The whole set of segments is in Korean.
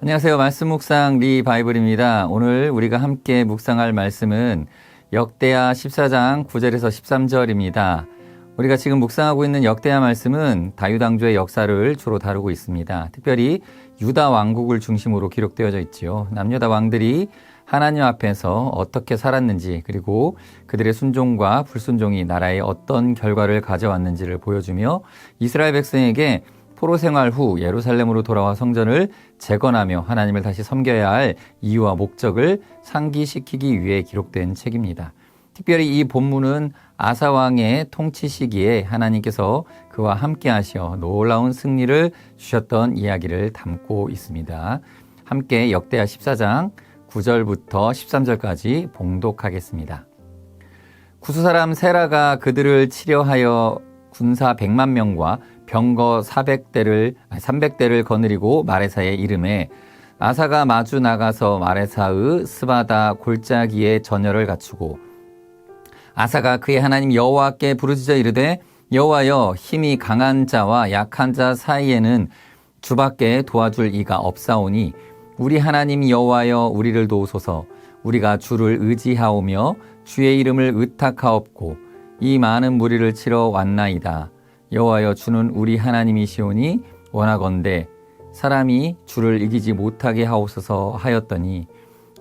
안녕하세요. 말씀 묵상 리바이블입니다. 오늘 우리가 함께 묵상할 말씀은 역대하 14장 9절에서 13절입니다. 우리가 지금 묵상하고 있는 역대하 말씀은 다윗 왕조의 역사를 주로 다루고 있습니다. 특별히 유다 왕국을 중심으로 기록되어져 있지요. 남유다 왕들이 하나님 앞에서 어떻게 살았는지, 그리고 그들의 순종과 불순종이 나라에 어떤 결과를 가져왔는지를 보여주며 이스라엘 백성에게 포로 생활 후 예루살렘으로 돌아와 성전을 재건하며 하나님을 다시 섬겨야 할 이유와 목적을 상기시키기 위해 기록된 책입니다. 특별히 이 본문은 아사 왕의 통치 시기에 하나님께서 그와 함께 하셔 놀라운 승리를 주셨던 이야기를 담고 있습니다. 함께 역대하 14장 9절부터 13절까지 봉독하겠습니다. 구스 사람 세라가 그들을 치려하여 군사 100만 명과 병거 300대를 거느리고 마레사에 이르매 아사가 마주 나가서 마레사의 스바다 골짜기에 전열을 갖추고 아사가 그의 하나님 여호와께 부르짖어 이르되 여호와여 힘이 강한 자와 약한 자 사이에는 주밖에 도와줄 이가 없사오니 우리 하나님 여호와여 우리를 도우소서. 우리가 주를 의지하오며 주의 이름을 의탁하옵고 이 많은 무리를 치러 왔나이다. 여호와여 주는 우리 하나님이시오니 원하건대 사람이 주를 이기지 못하게 하옵소서 하였더니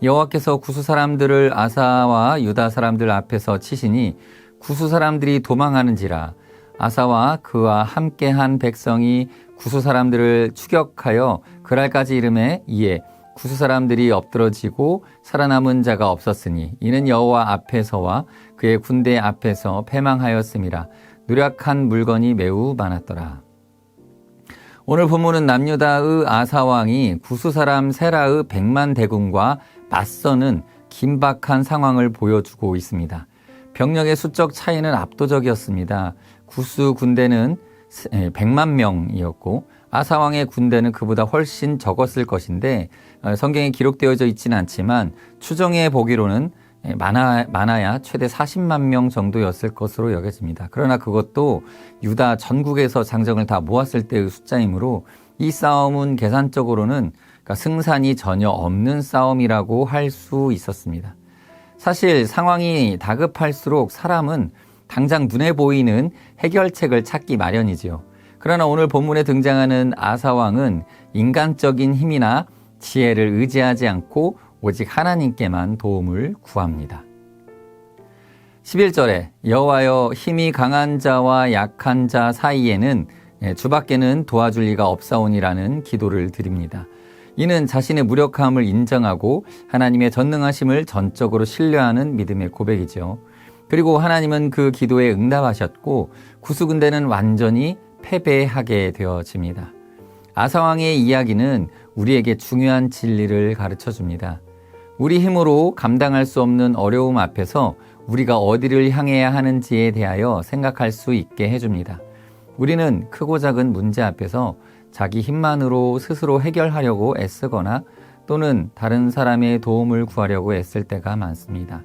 여호와께서 구스 사람들을 아사와 유다 사람들 앞에서 치시니 구스 사람들이 도망하는지라. 아사와 그와 함께한 백성이 구스 사람들을 추격하여 그랄까지 이르매 이에 구스 사람들이 엎드러지고 살아남은 자가 없었으니 이는 여호와 앞에서와 그의 군대 앞에서 패망하였음이라. 누락한 물건이 매우 많았더라. 오늘 본문은 남유다의 아사왕이 구스 사람 세라의 100만 대군과 맞서는 긴박한 상황을 보여주고 있습니다. 병력의 수적 차이는 압도적이었습니다. 구스 군대는 100만 명이었고 아사왕의 군대는 그보다 훨씬 적었을 것인데 성경에 기록되어져 있지는 않지만 추정해 보기로는 많아야 최대 40만 명 정도였을 것으로 여겨집니다. 그러나 그것도 유다 전국에서 장정을 다 모았을 때의 숫자이므로 이 싸움은 계산적으로는 승산이 전혀 없는 싸움이라고 할 수 있었습니다. 사실 상황이 다급할수록 사람은 당장 눈에 보이는 해결책을 찾기 마련이지요. 그러나 오늘 본문에 등장하는 아사왕은 인간적인 힘이나 지혜를 의지하지 않고 오직 하나님께만 도움을 구합니다. 11절에 여호와여 힘이 강한 자와 약한 자 사이에는 주밖에는 도와줄 리가 없사오니라는 기도를 드립니다. 이는 자신의 무력함을 인정하고 하나님의 전능하심을 전적으로 신뢰하는 믿음의 고백이죠. 그리고 하나님은 그 기도에 응답하셨고 구스 군대는 완전히 패배하게 되어집니다. 아사왕의 이야기는 우리에게 중요한 진리를 가르쳐 줍니다. 우리 힘으로 감당할 수 없는 어려움 앞에서 우리가 어디를 향해야 하는지에 대하여 생각할 수 있게 해줍니다. 우리는 크고 작은 문제 앞에서 자기 힘만으로 스스로 해결하려고 애쓰거나 또는 다른 사람의 도움을 구하려고 애쓸 때가 많습니다.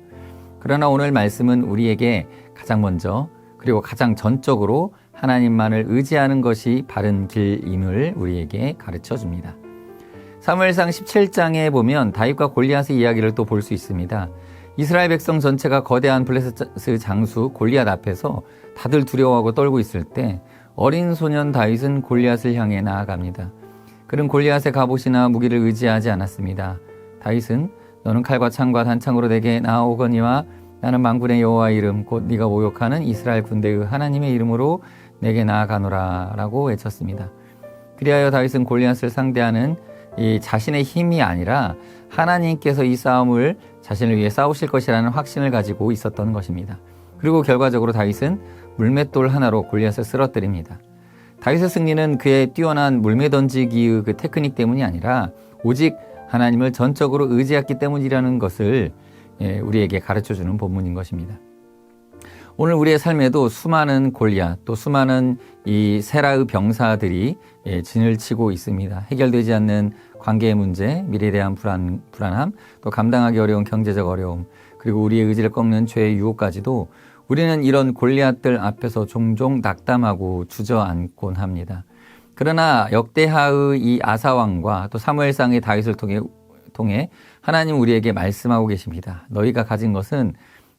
그러나 오늘 말씀은 우리에게 가장 먼저 그리고 가장 전적으로 하나님만을 의지하는 것이 바른 길임을 우리에게 가르쳐 줍니다. 사무엘상 17장에 보면 다윗과 골리앗의 이야기를 또 볼 수 있습니다. 이스라엘 백성 전체가 거대한 블레셋 장수 골리앗 앞에서 다들 두려워하고 떨고 있을 때 어린 소년 다윗은 골리앗을 향해 나아갑니다. 그는 골리앗의 갑옷이나 무기를 의지하지 않았습니다. 다윗은 너는 칼과 창과 단창으로 내게 나아오거니와 나는 만군의 여호와의 이름 곧 네가 모욕하는 이스라엘 군대의 하나님의 이름으로 내게 나아가노라 라고 외쳤습니다. 그리하여 다윗은 골리앗을 상대하는 이 자신의 힘이 아니라 하나님께서 이 싸움을 자신을 위해 싸우실 것이라는 확신을 가지고 있었던 것입니다. 그리고 결과적으로 다윗은 물맷돌 하나로 골리앗을 쓰러뜨립니다. 다윗의 승리는 그의 뛰어난 물매 던지기의 그 테크닉 때문이 아니라 오직 하나님을 전적으로 의지했기 때문이라는 것을 우리에게 가르쳐주는 본문인 것입니다. 오늘 우리의 삶에도 수많은 골리앗 또 수많은 이 세라의 병사들이 진을 치고 있습니다. 해결되지 않는 관계의 문제, 미래에 대한 불안함, 또 감당하기 어려운 경제적 어려움, 그리고 우리의 의지를 꺾는 죄의 유혹까지도 우리는 이런 골리앗들 앞에서 종종 낙담하고 주저앉곤 합니다. 그러나 역대하의 이 아사왕과 또 사무엘상의 다윗을 통해 하나님 우리에게 말씀하고 계십니다. 너희가 가진 것은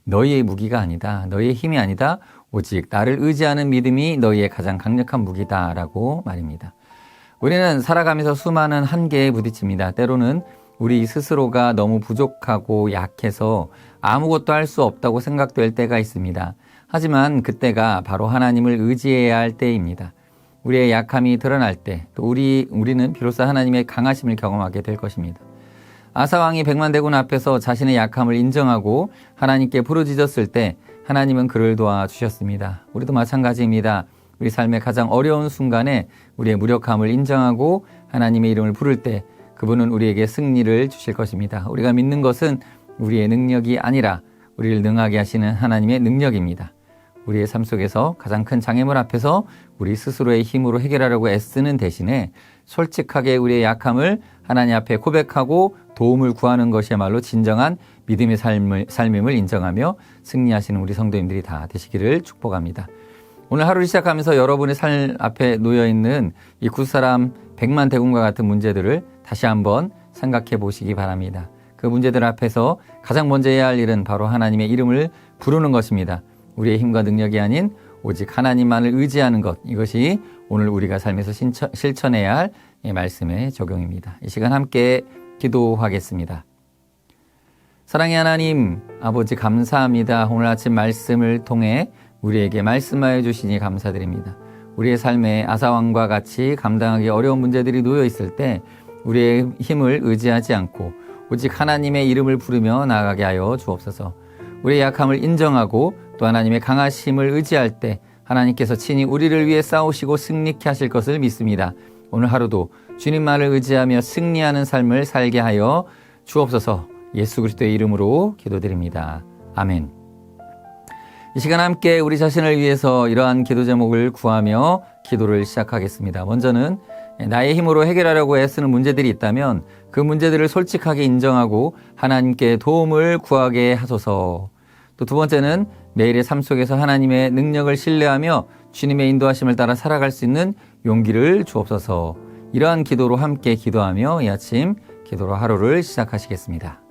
너희의 무기가 아니다. 너희의 힘이 아니다. 오직 나를 의지하는 믿음이 너희의 가장 강력한 무기다라고 말입니다. 우리는 살아가면서 수많은 한계에 부딪힙니다. 때로는 우리 스스로가 너무 부족하고 약해서 아무것도 할 수 없다고 생각될 때가 있습니다. 하지만 그때가 바로 하나님을 의지해야 할 때입니다. 우리의 약함이 드러날 때 또 우리는 비로소 하나님의 강하심을 경험하게 될 것입니다. 아사왕이 백만 대군 앞에서 자신의 약함을 인정하고 하나님께 부르짖었을 때 하나님은 그를 도와주셨습니다. 우리도 마찬가지입니다. 우리 삶의 가장 어려운 순간에 우리의 무력함을 인정하고 하나님의 이름을 부를 때 그분은 우리에게 승리를 주실 것입니다. 우리가 믿는 것은 우리의 능력이 아니라 우리를 능하게 하시는 하나님의 능력입니다. 우리의 삶 속에서 가장 큰 장애물 앞에서 우리 스스로의 힘으로 해결하려고 애쓰는 대신에 솔직하게 우리의 약함을 하나님 앞에 고백하고 도움을 구하는 것이야말로 진정한 믿음의 삶임을 인정하며 승리하시는 우리 성도님들이 다 되시기를 축복합니다. 오늘 하루를 시작하면서 여러분의 삶 앞에 놓여있는 이 굿사람 100만 대군과 같은 문제들을 다시 한번 생각해 보시기 바랍니다. 그 문제들 앞에서 가장 먼저 해야 할 일은 바로 하나님의 이름을 부르는 것입니다. 우리의 힘과 능력이 아닌 오직 하나님만을 의지하는 것, 이것이 오늘 우리가 삶에서 실천해야 할 말씀의 적용입니다. 이 시간 함께 기도하겠습니다. 사랑의 하나님, 아버지 감사합니다. 오늘 아침 말씀을 통해 우리에게 말씀하여 주시니 감사드립니다. 우리의 삶에 아사왕과 같이 감당하기 어려운 문제들이 놓여 있을 때 우리의 힘을 의지하지 않고 오직 하나님의 이름을 부르며 나아가게 하여 주옵소서. 우리의 약함을 인정하고 또 하나님의 강하심을 의지할 때 하나님께서 친히 우리를 위해 싸우시고 승리케 하실 것을 믿습니다. 오늘 하루도 주님만을 의지하며 승리하는 삶을 살게 하여 주옵소서. 예수 그리스도의 이름으로 기도드립니다. 아멘. 이 시간 함께 우리 자신을 위해서 이러한 기도 제목을 구하며 기도를 시작하겠습니다. 먼저는 나의 힘으로 해결하려고 애쓰는 문제들이 있다면 그 문제들을 솔직하게 인정하고 하나님께 도움을 구하게 하소서. 또 두 번째는 매일의 삶 속에서 하나님의 능력을 신뢰하며 주님의 인도하심을 따라 살아갈 수 있는 용기를 주옵소서. 이러한 기도로 함께 기도하며 이 아침 기도로 하루를 시작하시겠습니다.